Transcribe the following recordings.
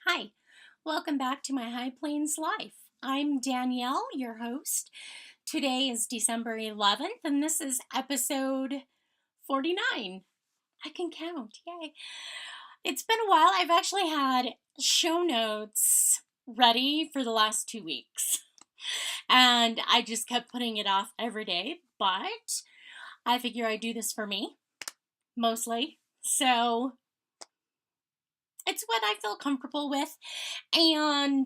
Hi, welcome back to my High Plains Life. I'm Danielle, your host. Today is December 11th, and this is episode 49. I can count, yay. It's been a while. I've actually had show notes ready for the last 2 weeks, and I just kept putting it off every day, but I figure I do this for me, mostly. So it's what I feel comfortable with, and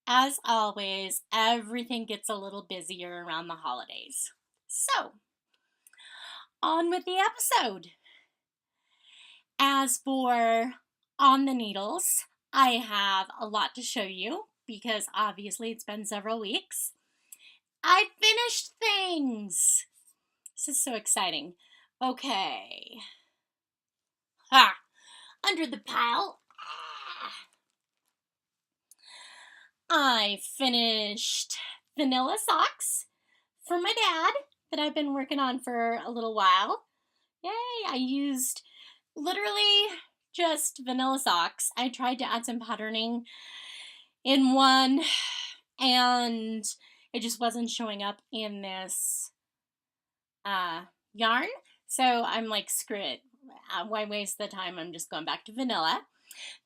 as always, everything gets a little busier around the holidays. So, on with the episode. As for On the Needles, I have a lot to show you because obviously it's been several weeks. I finished things! This is so exciting. Okay. Ha! Under the pile. I finished vanilla socks for my dad that I've been working on for a little while. Yay! I used literally just vanilla socks. I tried to add some patterning in one and it just wasn't showing up in this yarn. So I'm like, screw it. Why waste the time? I'm just going back to vanilla.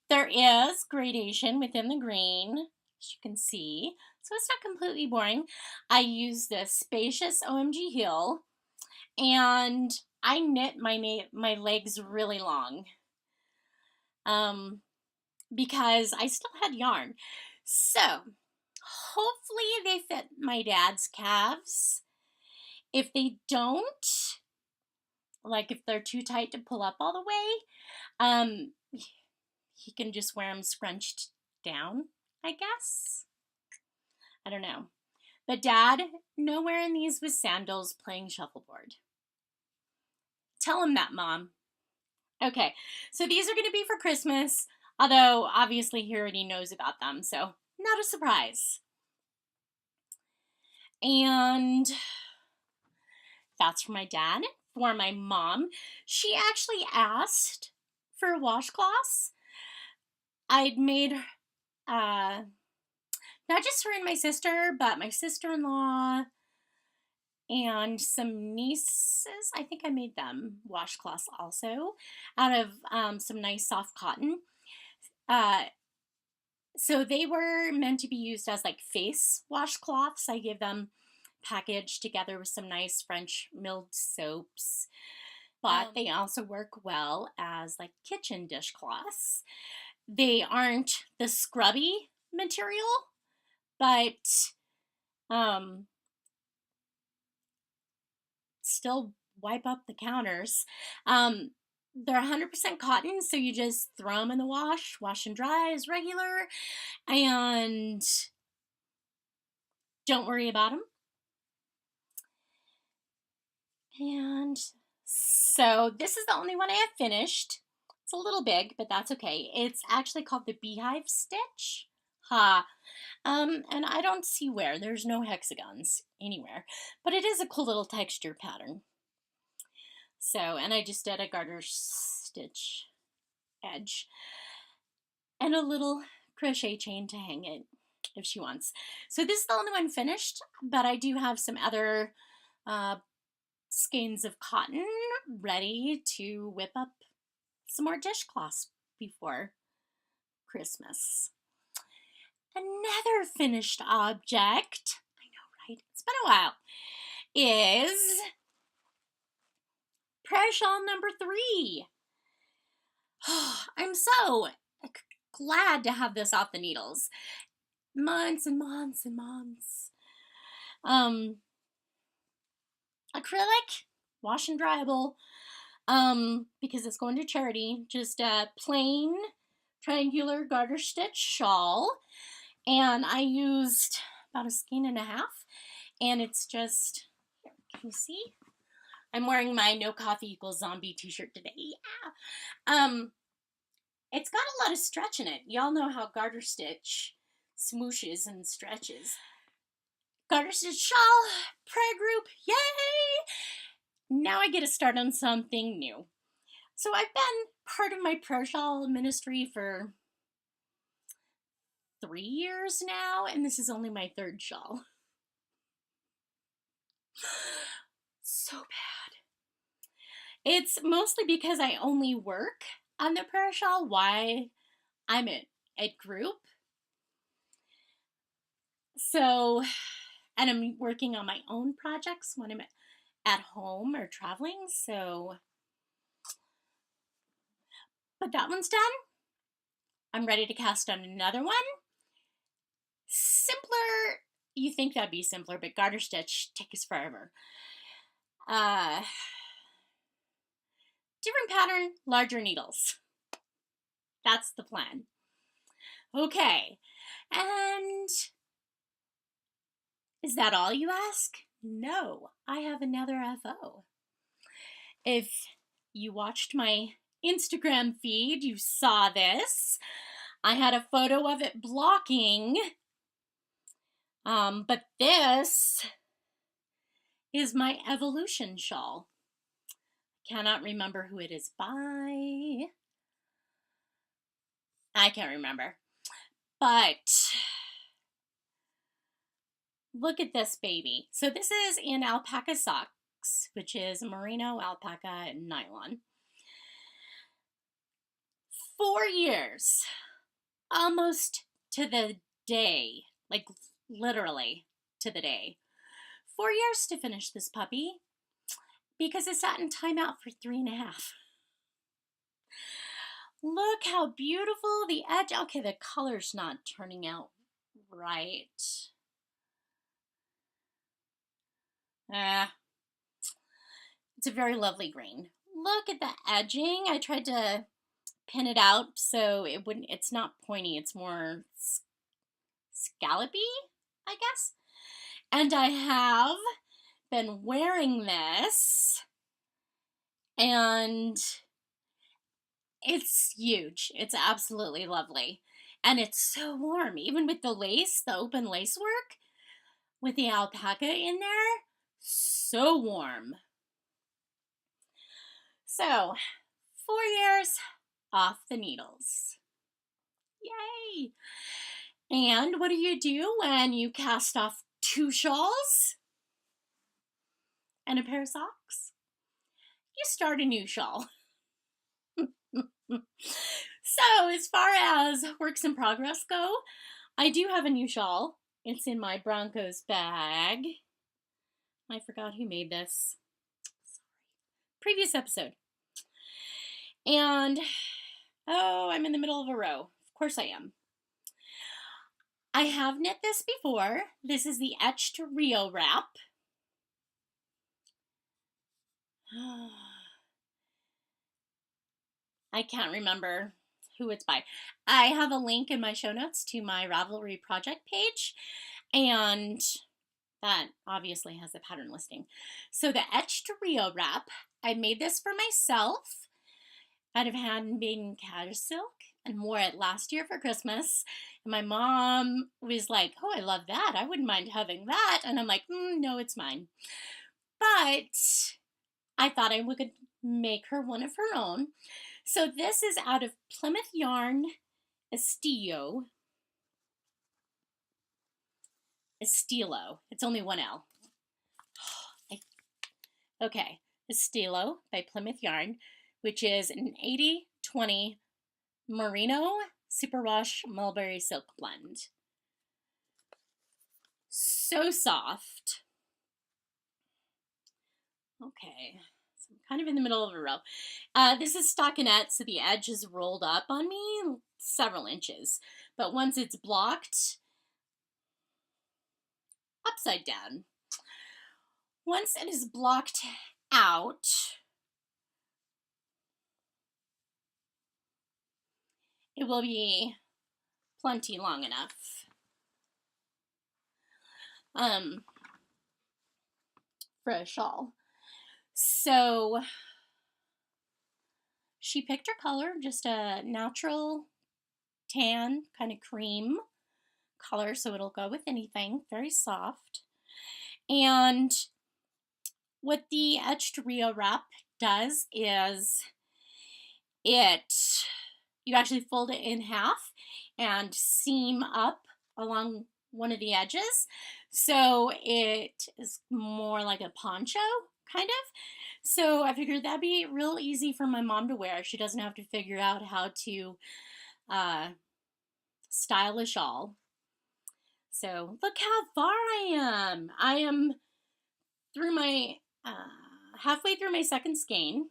There is gradation within the green, as you can see. So it's not completely boring. I use this spacious OMG heel and I knit my legs really long because I still had yarn. So hopefully they fit my dad's calves. If they don't, like if they're too tight to pull up all the way, he can just wear them scrunched down, I guess. I don't know. But Dad, no wearing these with sandals playing shuffleboard. Tell him that, Mom. Okay, so these are going to be for Christmas, although obviously he already knows about them, so not a surprise. And that's for my dad. For my mom, she actually asked for washcloths. I'd made not just her and my sister, but my sister-in-law and some nieces. I think I made them washcloths also out of some nice soft cotton. So they were meant to be used as like face washcloths. I gave them packaged together with some nice French milled soaps. But they also work well as like kitchen dishcloths. They aren't the scrubby material, but still wipe up the counters. They're 100% cotton, so you just throw them in the wash and dry as regular, and don't worry about them. And so this is the only one I have finished. It's a little big, but that's okay. It's actually called the Beehive Stitch. And I don't see where. There's no hexagons anywhere, but it is a cool little texture pattern. So, and I just did a garter stitch edge and a little crochet chain to hang it if she wants. So this is the only one finished, but I do have some other skeins of cotton ready to whip up some more dishcloths before Christmas. Another finished object, I know, right? It's been a while, is prayer shawl number 3. I'm so glad to have this off the needles. Months and months and months. Acrylic, wash and dryable, because it's going to charity. Just a plain triangular garter stitch shawl, and I used about a skein and a half, and it's just, here, can you see? I'm wearing my No Coffee Equals Zombie t-shirt today. Yeah. It's got a lot of stretch in it. Y'all know how garter stitch smooshes and stretches. Garter stitch shawl, prayer group, yay! Now I get to start on something new. So I've been part of my prayer shawl ministry for 3 years now, and this is only my third shawl. So bad. It's mostly because I only work on the prayer shawl while I'm at group. So, and I'm working on my own projects when I'm at home or traveling. So, but that one's done. I'm ready to cast on another one. Simpler, you think that'd be simpler, but garter stitch takes forever. Different pattern, larger needles. That's the plan. Okay, and is that all, you ask? No, I have another FO. If you watched my Instagram feed, you saw this. I had a photo of it blocking, but this is my Evolution shawl. Cannot remember who it is by. I can't remember. But look at this baby. So this is in alpaca socks, which is merino, alpaca, and nylon. 4 years, almost to the day, like literally to the day. 4 years to finish this puppy because it sat in timeout for 3.5. Look how beautiful the edge. Okay, the color's not turning out right. It's a very lovely green. Look at the edging. I tried to pin it out so it wouldn't, it's not pointy, it's more scallopy, I guess. And I have been wearing this, and it's huge. It's absolutely lovely. And it's so warm, even with the lace, the open lace work, with the alpaca in there, so warm. So, 4 years off the needles. Yay! And what do you do when you cast off 2 shawls and a pair of socks? You start a new shawl. So, as far as works in progress go, I do have a new shawl. It's in my Broncos bag. I forgot who made this. Sorry. Previous episode. And, oh, I'm in the middle of a row. Of course I am. I have knit this before. This is the Etched Rio wrap. I can't remember who it's by. I have a link in my show notes to my Ravelry project page, and that obviously has a pattern listing. So the Etched Rio wrap, I made this for myself out of hand-made cash silk and wore it last year for Christmas. And my mom was like, oh, I love that. I wouldn't mind having that. And I'm like, no, it's mine. But I thought I would make her one of her own. So this is out of Plymouth Yarn Estilo. It's only one L. Okay, Estilo by Plymouth Yarn, which is an 80-20 merino superwash mulberry silk blend. So soft. Okay, so I'm kind of in the middle of a row. This is stockinette, so the edge is rolled up on me several inches. But once it's blocked, upside down. Once it is blocked out, it will be plenty long enough. For a shawl. So she picked her color, just a natural tan, kind of cream color, so it'll go with anything, very soft. And what the Etched Rio wrap does is you actually fold it in half and seam up along one of the edges. So it is more like a poncho, kind of. So I figured that'd be real easy for my mom to wear. She doesn't have to figure out how to style a shawl. So look how far I am. I am through my, halfway through my second skein.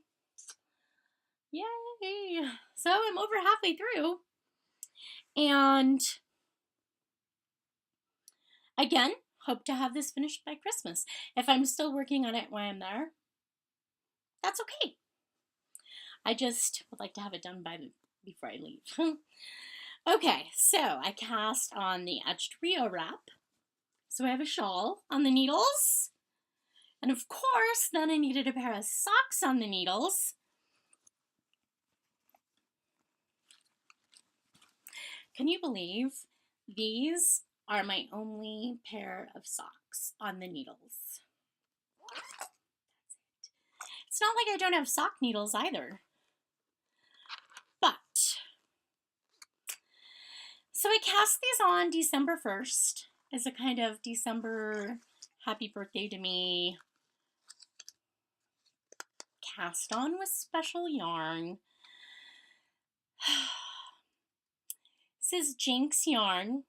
Yay! So I'm over halfway through. And again, hope to have this finished by Christmas. If I'm still working on it while I'm there, that's okay. I just would like to have it done before I leave. Okay, so I cast on the etched Rio wrap. So I have a shawl on the needles. And of course, then I needed a pair of socks on the needles. Can you believe these are my only pair of socks on the needles? That's it. It's not like I don't have sock needles either. But, so I cast these on December 1st as a kind of December happy birthday to me cast on with special yarn. This is Jinx yarn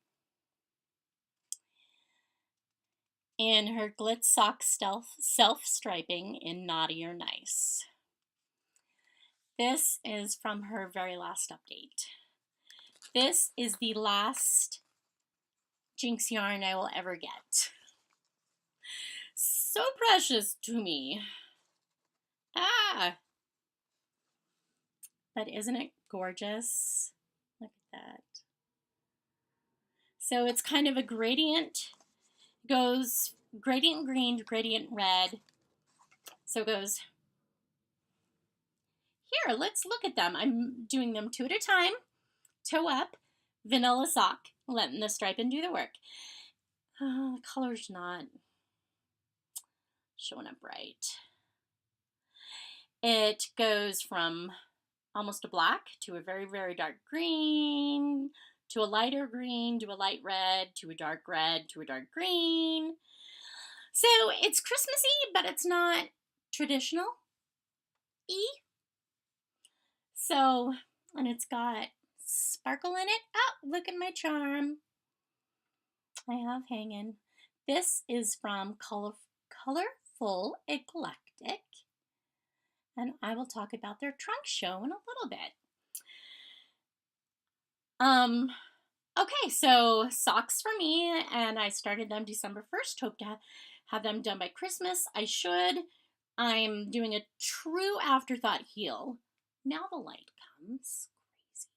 in her Glitz Sock Self Striping in Naughty or Nice. This is from her very last update. This is the last Jinx yarn I will ever get. So precious to me. But isn't it gorgeous? Look at that. So it's kind of a gradient. It goes gradient green to gradient red. So it goes here. Let's look at them. I'm doing them 2 at a time. Toe up, vanilla sock, letting the striping do the work. The color's not showing up right. It goes from almost a black to a very, very dark green, to a lighter green, to a light red, to a dark red, to a dark green. So it's Christmassy, but it's not traditional-y. So, and it's got sparkle in it. Oh, look at my charm I have hanging. This is from Colorful Eclectic. And I will talk about their trunk show in a little bit. Okay, so socks for me, and I started them December 1st. Hope to have them done by Christmas. I should. I'm doing a true afterthought heel. Now the light comes. Crazy.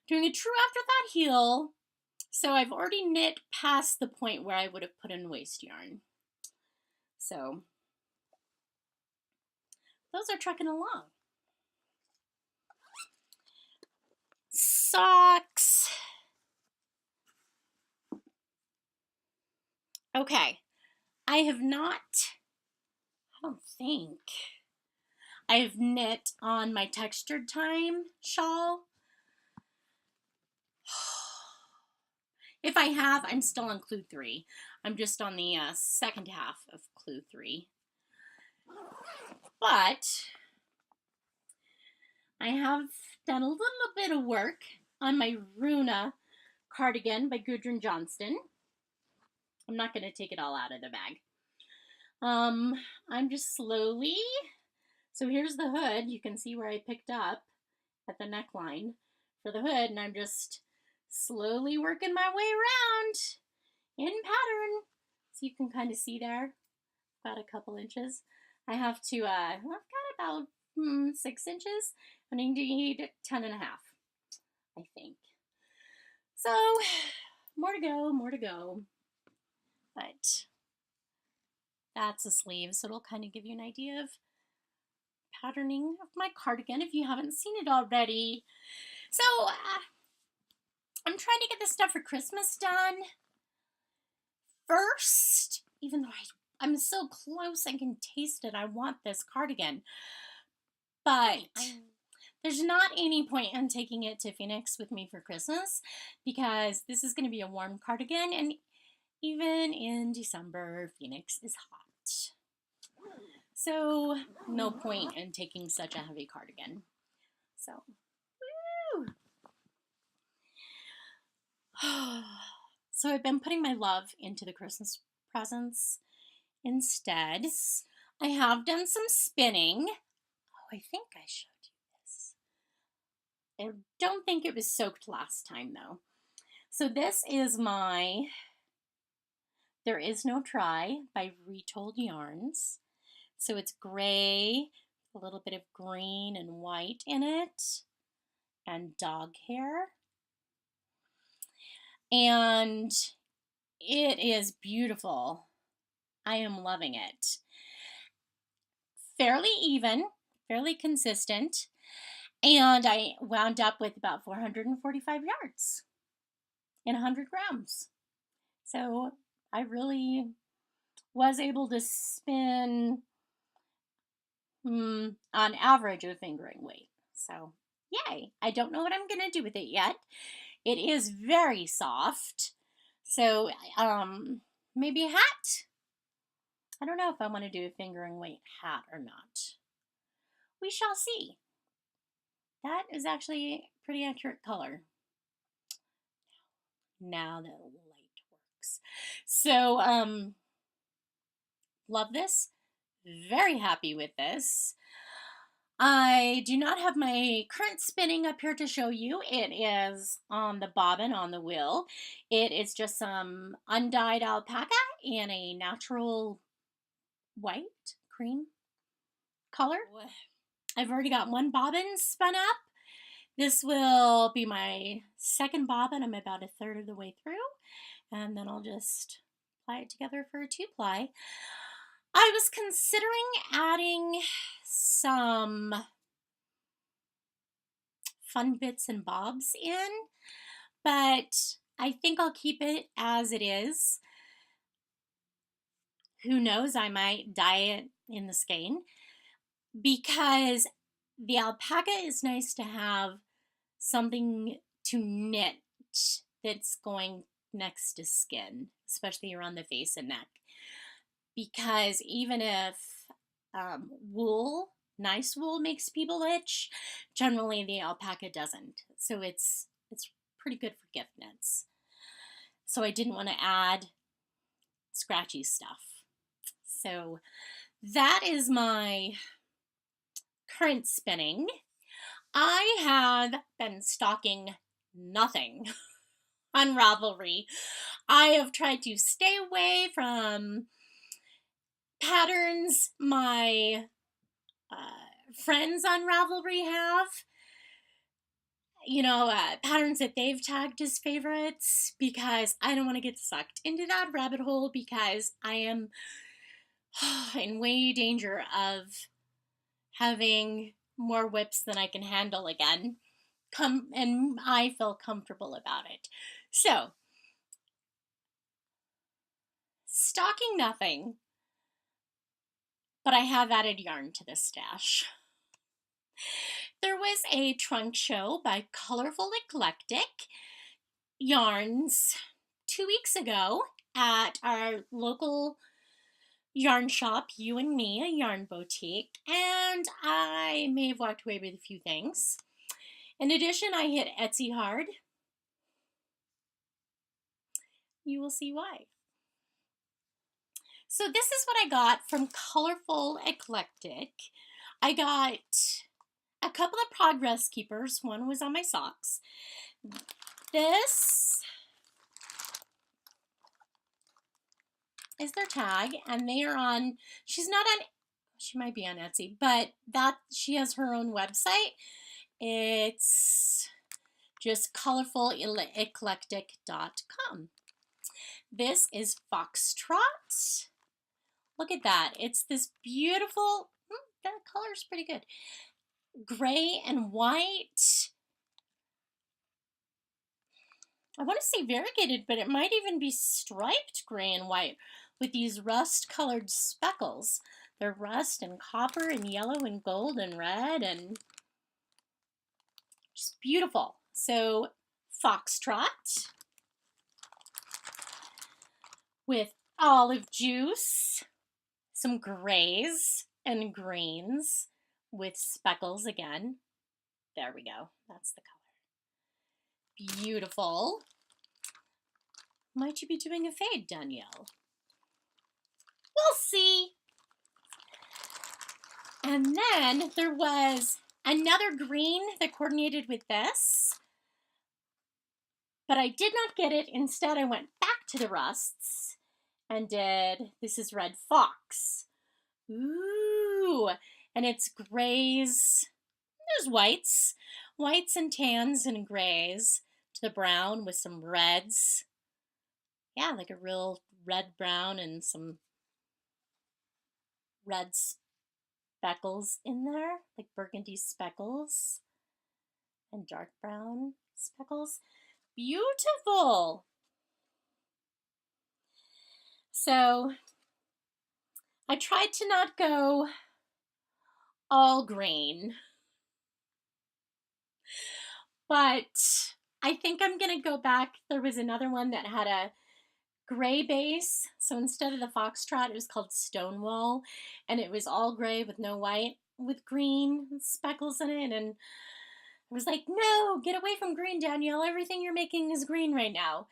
Doing a true afterthought heel. So I've already knit past the point where I would have put in waste yarn. So those are trucking along. Socks. Okay, I have not, I don't think, I've knit on my Textured Time shawl. If I have, I'm still on Clue 3. I'm just on the second half of Clue 3. But I have done a little bit of work on my Runa cardigan by Gudrun Johnston. I'm not going to take it all out of the bag. I'm just slowly, so here's the hood. You can see where I picked up at the neckline for the hood, and I'm just slowly working my way around in pattern. So you can kind of see there, about a couple inches. I have to, I've got about 6 inches, and I need 10 and a half, I think. So, more to go, more to go. But that's a sleeve, so it'll kind of give you an idea of patterning of my cardigan if you haven't seen it already. So, I'm trying to get this stuff for Christmas done first, even though I'm so close, I can taste it. I want this cardigan. But there's not any point in taking it to Phoenix with me for Christmas because this is going to be a warm cardigan, and even in December, Phoenix is hot. So no point in taking such a heavy cardigan. So, woo! So I've been putting my love into the Christmas presents instead. I have done some spinning. Oh, I think I showed you this. I don't think it was soaked last time though. So this is my There Is No Try by Retold Yarns. So it's gray, a little bit of green and white in it, and dog hair. And it is beautiful. I am loving it. Fairly even, fairly consistent. And I wound up with about 445 yards in 100 grams. So I really was able to spin on average a fingering weight. So yay. I don't know what I'm going to do with it yet. It is very soft. So maybe a hat. I don't know if I want to do a fingering weight hat or not. We shall see. That is actually a pretty accurate color. Now the light works. So, love this. Very happy with this. I do not have my current spinning up here to show you. It is on the bobbin on the wheel. It is just some undyed alpaca in a natural white, cream color. I've already got one bobbin spun up. This will be my second bobbin. I'm about a third of the way through. And then I'll just ply it together for a 2-ply. I was considering adding some fun bits and bobs in, but I think I'll keep it as it is. Who knows, I might dye it in the skein, because the alpaca is nice to have something to knit that's going next to skin, especially around the face and neck. Because even if wool, nice wool, makes people itch, generally the alpaca doesn't. So it's pretty good for gift knits. So I didn't want to add scratchy stuff. So that is my current spinning. I have been stocking nothing on Ravelry. I have tried to stay away from patterns my friends on Ravelry have. You know, patterns that they've tagged as favorites, because I don't want to get sucked into that rabbit hole, because I am in way danger of having more whips than I can handle again. And I feel comfortable about it. So, stocking nothing, but I have added yarn to this stash. There was a trunk show by Colorful Eclectic Yarns 2 weeks ago at our local yarn shop, You and Me, a yarn boutique, and I may have walked away with a few things. In addition, I hit Etsy hard. You will see why. So this is what I got from Colorful Eclectic. I got a couple of Progress Keepers. One was on my socks. This is their tag, and they are on, she might be on Etsy, but she has her own website. It's just colorfuleclectic.com. This is Foxtrot. Look at that. It's this beautiful, that color's pretty good, gray and white. I want to say variegated, but it might even be striped gray and white with these rust-colored speckles. They're rust and copper and yellow and gold and red, and Just beautiful. So foxtrot with olive juice, some grays and greens with speckles again. There we go. That's the color. Beautiful. Might you be doing a fade, Danielle? We'll see. And then there was another green that coordinated with this, but I did not get it. Instead, I went back to the rusts and did, this is Red Fox. Ooh, and it's grays. There's whites and tans and grays to the brown with some reds. Yeah, like a real red brown and some red speckles in there, like burgundy speckles and dark brown speckles. Beautiful. So I tried to not go all green, but I think I'm gonna go back. There was another one that had a gray base, so instead of the foxtrot, it was called Stonewall, and it was all gray with no white, with green speckles in it, and I was like, no, get away from green, Danielle. Everything you're making is green right now.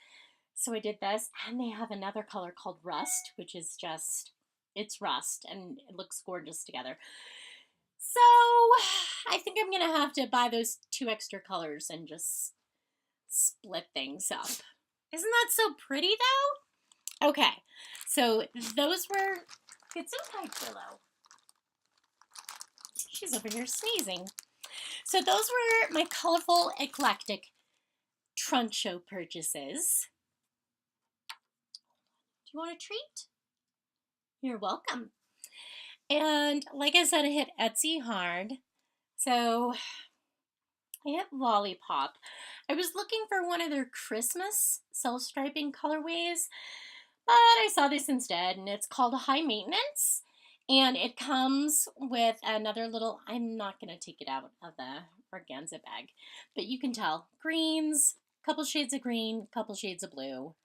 So I did this, and they have another color called Rust, which is just, it's rust, and it looks gorgeous together. So I think I'm going to have to buy those 2 extra colors and just split things up. Isn't that so pretty, though? Okay, so those were, get some tight, Willow. She's over here sneezing. So those were my colorful, eclectic trunk show purchases. Do you want a treat? You're welcome. And like I said, I hit Etsy hard. So I hit Lollipop. I was looking for one of their Christmas self-striping colorways, but I saw this instead, and it's called High Maintenance. And it comes with another little, I'm not going to take it out of the organza bag, but you can tell, greens, couple shades of green, couple shades of blue.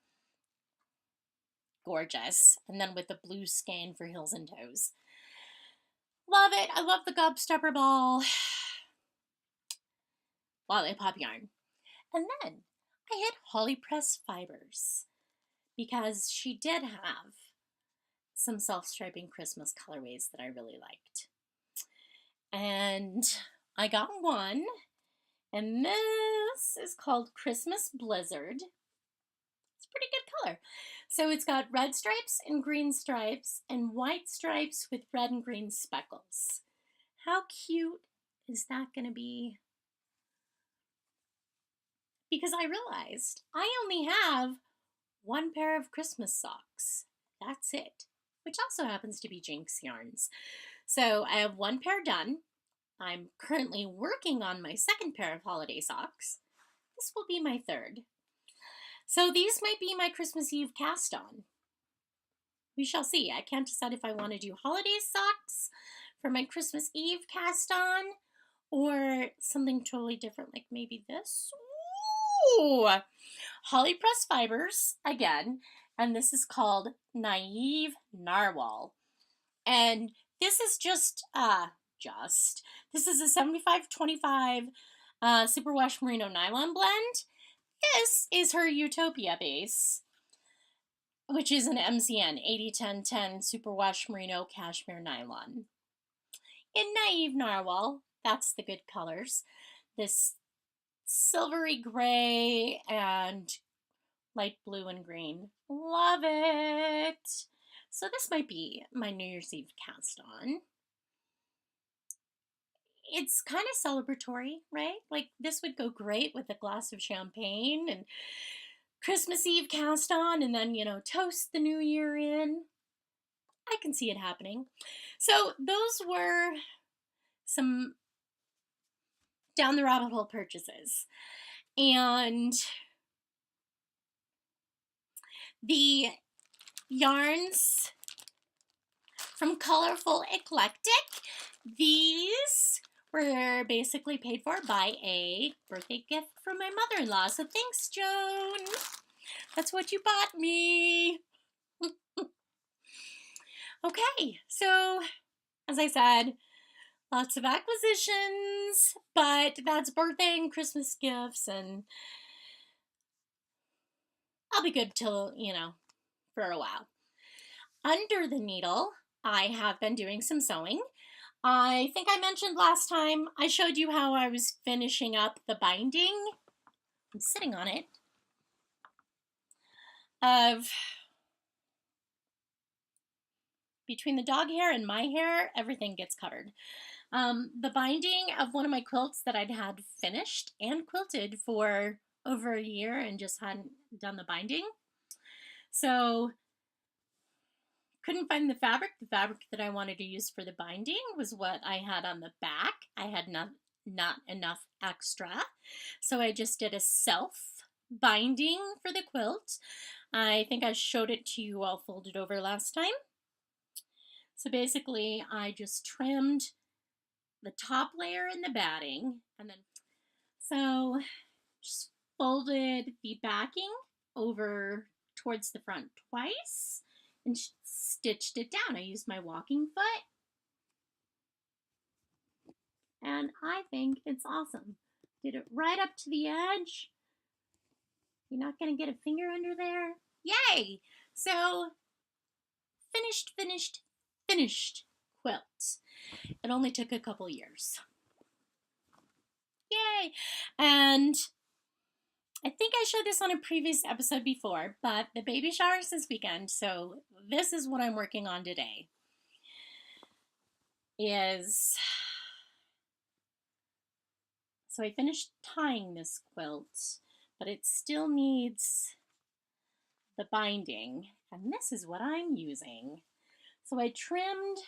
Gorgeous. And then with the blue skein for heels and toes. Love it. I love the gobstopper ball. Lollipop yarn. And then I hit Holly Press Fibers because she did have some self-striping Christmas colorways that I really liked. And I got one, and this is called Christmas Blizzard. It's a pretty good color. So it's got red stripes and green stripes and white stripes with red and green speckles. How cute is that going to be? Because I realized I only have 1 pair of Christmas socks. That's it. Which also happens to be Jinx yarns. So I have 1 pair done. I'm currently working on my 2nd pair of holiday socks. This will be my 3rd. So these might be my Christmas Eve cast on. We shall see. I can't decide if I want to do holiday socks for my Christmas Eve cast on or something totally different, like maybe this. Ooh! Holly Press Fibers again, and this is called Naive Narwhal. And this is this is a 75-25 superwash merino nylon blend. This is her Utopia base, which is an MCN 80-10-10 superwash merino cashmere nylon. In Naive Narwhal, that's the good colors. This silvery gray and light blue and green. Love it! So this might be my New Year's Eve cast on. It's kind of celebratory, right? Like this would go great with a glass of champagne and Christmas Eve cast on and then, toast the new year in. I can see it happening. So those were some down the rabbit hole purchases. And the yarns from Colorful Eclectic, these were basically paid for by a birthday gift from my mother-in-law. So thanks, Joan. That's what you bought me. Okay, so as I said, lots of acquisitions, but that's birthday and Christmas gifts, and I'll be good till, for a while. Under the needle, I have been doing some sewing. I think I mentioned last time I showed you how I was finishing up the binding. I'm sitting on it. Of between the dog hair and my hair, everything gets covered. The binding of one of my quilts that I'd had finished and quilted for over a year and just hadn't done the binding. So couldn't find the fabric. The fabric that I wanted to use for the binding was what I had on the back. I had not enough extra. So I just did a self binding for the quilt. I think I showed it to you all folded over last time. So basically I just trimmed the top layer and the batting, and then so just folded the backing over towards the front twice and stitched it down. I used my walking foot, and I think it's awesome. Did it right up to the edge. You're not going to get a finger under there. Yay! So finished quilt. It only took a couple years. Yay! And I think I showed this on a previous episode before, but the baby shower is this weekend, so this is what I'm working on today. So I finished tying this quilt, but it still needs the binding, and this is what I'm using. So I trimmed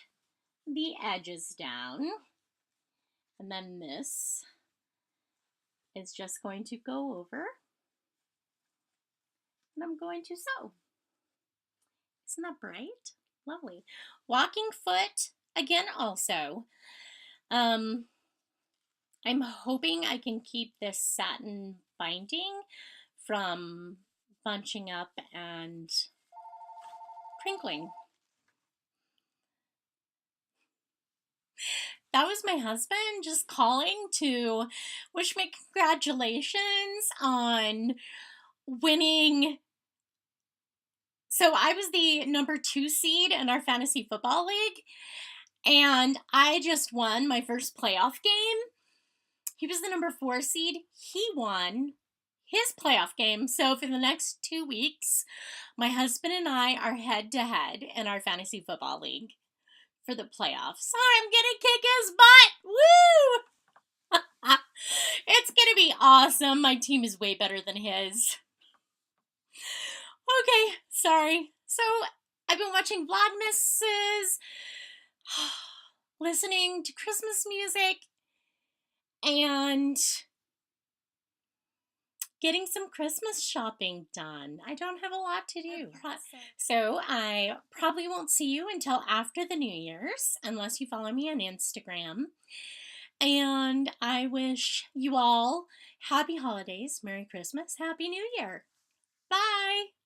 the edges down, and then this is just going to go over, and I'm going to sew. Isn't that bright? Lovely. Walking foot, again also. I'm hoping I can keep this satin binding from bunching up and crinkling. That was my husband just calling to wish me congratulations on winning. So I was the number 2 seed in our fantasy football league, and I just won my first playoff game. He was the number 4 seed. He won his playoff game. So for the next 2 weeks, my husband and I are head to head in our fantasy football league for the playoffs. I'm gonna kick his butt! Woo! It's gonna be awesome. My team is way better than his. Okay, sorry. So I've been watching Vlogmases, listening to Christmas music, and getting some Christmas shopping done. I don't have a lot to do. So I probably won't see you until after the New Year's, unless you follow me on Instagram. And I wish you all happy holidays, Merry Christmas, Happy New Year. Bye!